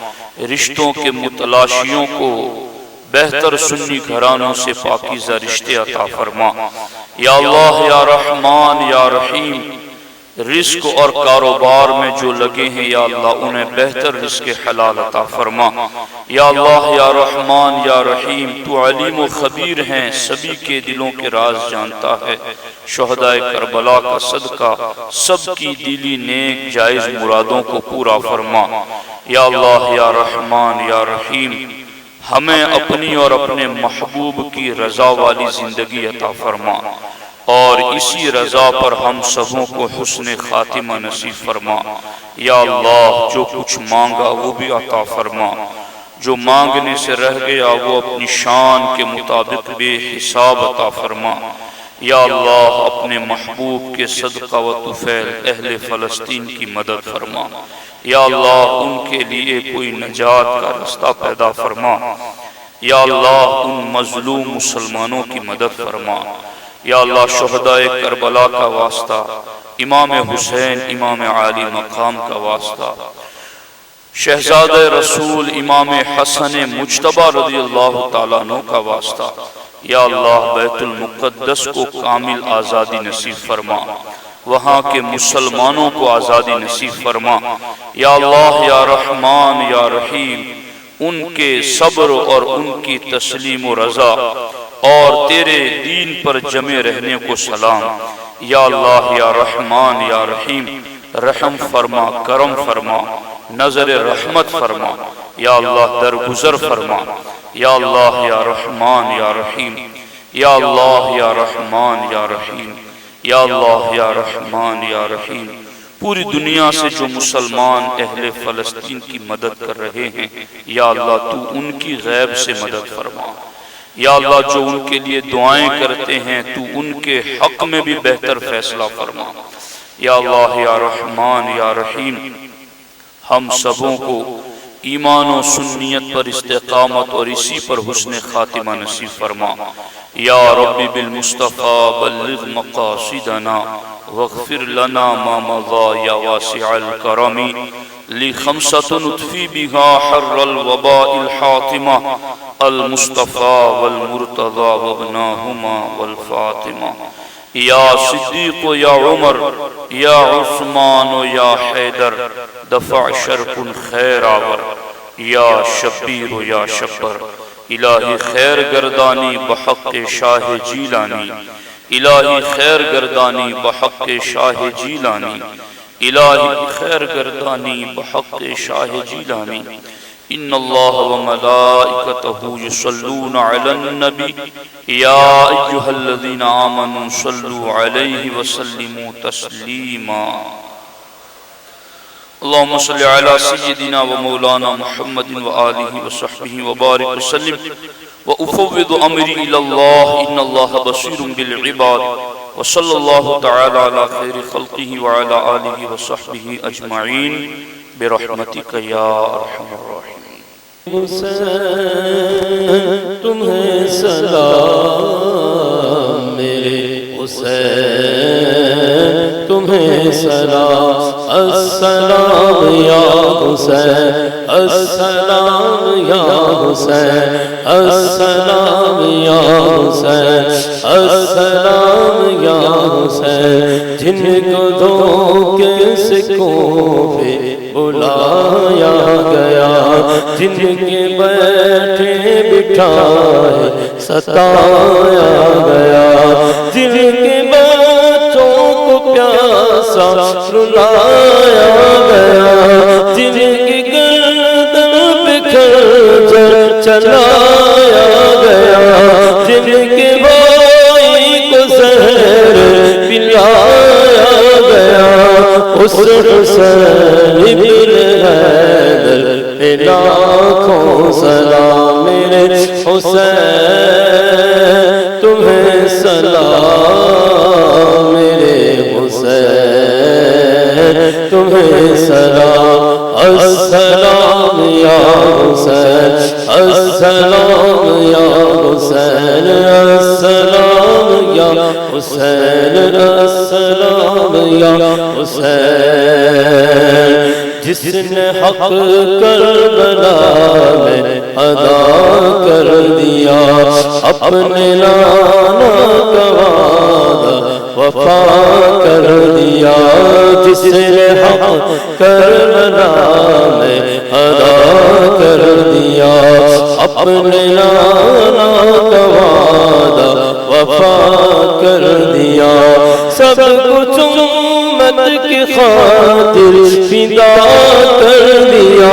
رشتوں کے متلاشیوں کو بہتر سنی گھرانوں سے پاکیزہ رشتے عطا فرما۔ یا اللہ یا رحمان یا رحیم، رزق اور کاروبار میں جو لگے ہیں یا اللہ انہیں بہتر رزق حلال عطا فرما۔ یا اللہ یا رحمان یا رحیم تو علیم و خبیر ہیں، سبھی کے دلوں کے راز جانتا ہے۔ شہدائے کربلا کا صدقہ سب کی دلی نیک جائز مرادوں کو پورا فرما۔ یا اللہ یا رحمان یا رحیم ہمیں اپنی اور اپنے محبوب کی رضا والی زندگی عطا فرما، اور اسی رضا پر ہم سبوں کو حسن خاتمہ نصیب فرما۔ یا اللہ جو کچھ مانگا وہ بھی عطا فرما، جو مانگنے سے رہ گیا وہ اپنی شان کے مطابق بے حساب عطا فرما۔ یا اللہ اپنے محبوب کے صدقہ و طفیل اہل فلسطین کی مدد فرما۔ یا اللہ ان کے لیے کوئی نجات کا رستہ پیدا فرما۔ یا اللہ ان مظلوم مسلمانوں کی مدد فرما۔ یا اللہ شہدائے کربلا کا واسطہ، امام حسین امام عالی مقام کا واسطہ، شہزادہ رسول امام حسن مجتبی رضی اللہ تعالیٰ عنہ کا واسطہ، یا اللہ بیت المقدس کو کامل آزادی نصیب فرما، وہاں کے مسلمانوں کو آزادی نصیب فرما۔ یا اللہ یا رحمان یا رحیم ان کے صبر اور ان کی تسلیم و رضا اور تیرے دین پر جمے رہنے کو سلام۔ یا اللہ یا رحمان یا رحیم رحم فرما، کرم فرما، نظر رحمت فرما، یا اللہ درگزر فرما۔ یا اللہ یا رحمان یا رحیم، یا اللہ یا رحمان یا رحیم، یا اللہ یا رحمان یا رحیم پوری دنیا سے جو مسلمان اہل فلسطین کی مدد کر رہے ہیں یا اللہ تو ان کی غیب سے مدد فرما۔ یا اللہ جو ان کے لیے دعائیں کرتے ہیں تو ان کے حق میں بھی بہتر فیصلہ فرما۔ یا اللہ یا رحمان یا رحیم ہم سبوں کو ایمان و سنیت پر استقامت اور اسی پر حسن خاتمہ نصیب فرما۔ یا رب بالمصطفیٰ بلغ مقاصدنا واغفر لنا ما مضى یا واسع الکرم لی خمسۃ نطفی بها حر الوباء الحاطمہ المصطفیٰ والمرتضی وابناہما والفاطمہ۔ یا صدیق یا عمر یا عثمان یا حیدر دفع شرف خیر آور، یا شبیر یا شبر الہی خیر گردانی بحق شاہ جیلانی، الہی خیر گردانی بحق شاہ جیلانی، الہی خیر گردانی بحق شاہ جیلانی۔ ان اللہ وملائکتہ یصلون علی النبی یا ایہا الذین آمنوا صلوا علیہ وسلموا تسلیما۔ اللہم صلی علی سیدنا و مولانا محمد و آلہ و صحبہ وبارک وسلم وافوض امری الی اللہ ان اللہ بصیر بالعباد وصلی اللہ تعالی علی خیر خلقہ وعلی آلہ و صحبہ اجمعین برحمتک یا ارحم الراحمین۔ حسین تمہیں سلام، میرے حسین تمہیں سلام، السلام یا حسین، السلام یا حسین، السلام یا حسین، السلام یا حسین۔ جن کو دھوکے سے کوفے بلایا گیا، جن کے بیٹھے بٹھائے ستایا گیا، جن کے بچوں کو پیاسا رلایا گیا، جن کی گردن پہ خنجر چلایا گیا، جن کے بھائی کو زہر پلایا گیا، اس حسین بن حیدر پہ لاکھوں سلام، میرے حسین تمہیں سلام، میرے حسین تمہیں سلام، السلام یا حسین، السلام یا حسین، السلام یا حسین، السلام یا حسین۔ جس نے حق کربلا میں ادا کر دیا، اپنے لانا کا وعدہ وفا کر دیا، جس نے حق کربلا میں ادا کر دیا، اپنے نانا کا وعدہ وفا کر دیا، سب کچھ امت کی خاطر فدا کر دیا،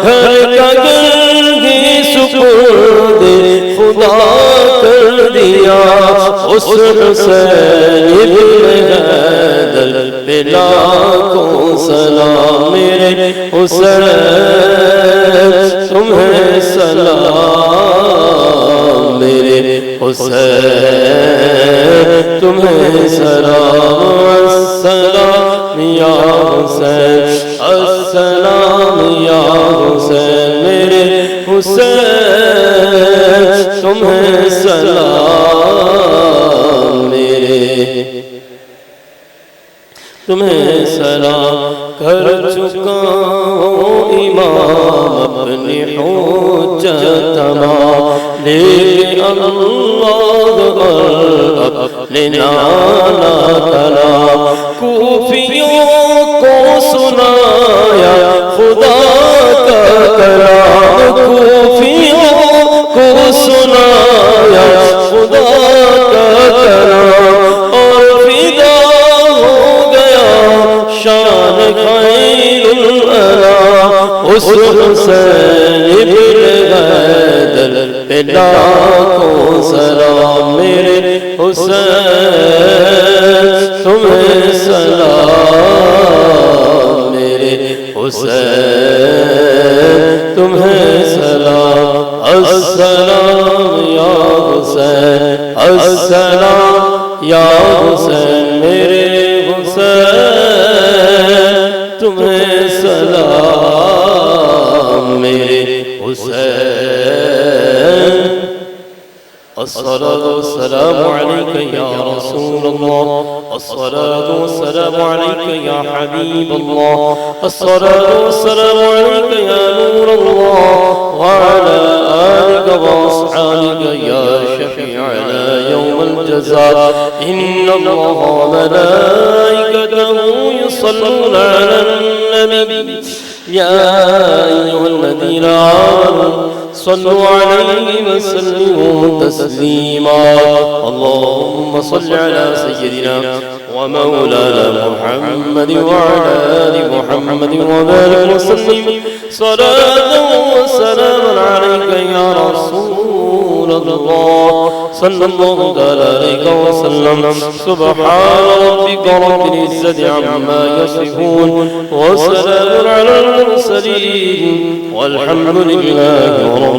گھر کا گھر بھی سپرد خدا کر دیا، اس حسین ابن حیدر پہ لاکھوں سلام، میرے حسین تمہیں سلام، میرے حسین تمہیں سلام، السلام یا حسین، السلام یا حسین، میرے حسین تمہیں سلام، میرے تمہیں سلام، کر چکا ہوں امام اپنی حجت تمام، لیکن اللہ اپنے نانا کا نام کوفیوں کو سنایا خدا کا کلام، کوفیوں کو سنایا خدا کا کلام، اور فدا ہو گیا شان خیر الانام، اس حسین ابن حیدر پہ لاکھوں سلام، میرے حسین تمہیں سلام، میرے حسین تمہیں سلام، السلام یا حسین، السلام یا حسین، میرے حسین تمہیں سلام، میرے حسین، الصلاة والسلام عليك يا رسول الله، الصلاة والسلام عليك يا حبيب الله، الصلاة والسلام عليك يا نور الله، وعلى آلك وأصحابك يا شفيعنا يوم الجزاء، إن الله وملائكته يصلون على النبي، يا أيها الذين آمنوا صلوا عليه وسلموا تسليما، اللهم صل على سيدنا ومولانا محمد وعلى آل محمد وبارك وسلم صلاة وسلاما عليك يا رسول الله، صلى الله عليه وسلم، سبحان ربك رب العزة عما يصفون، وسلام على المرسلين، والحمد لله رب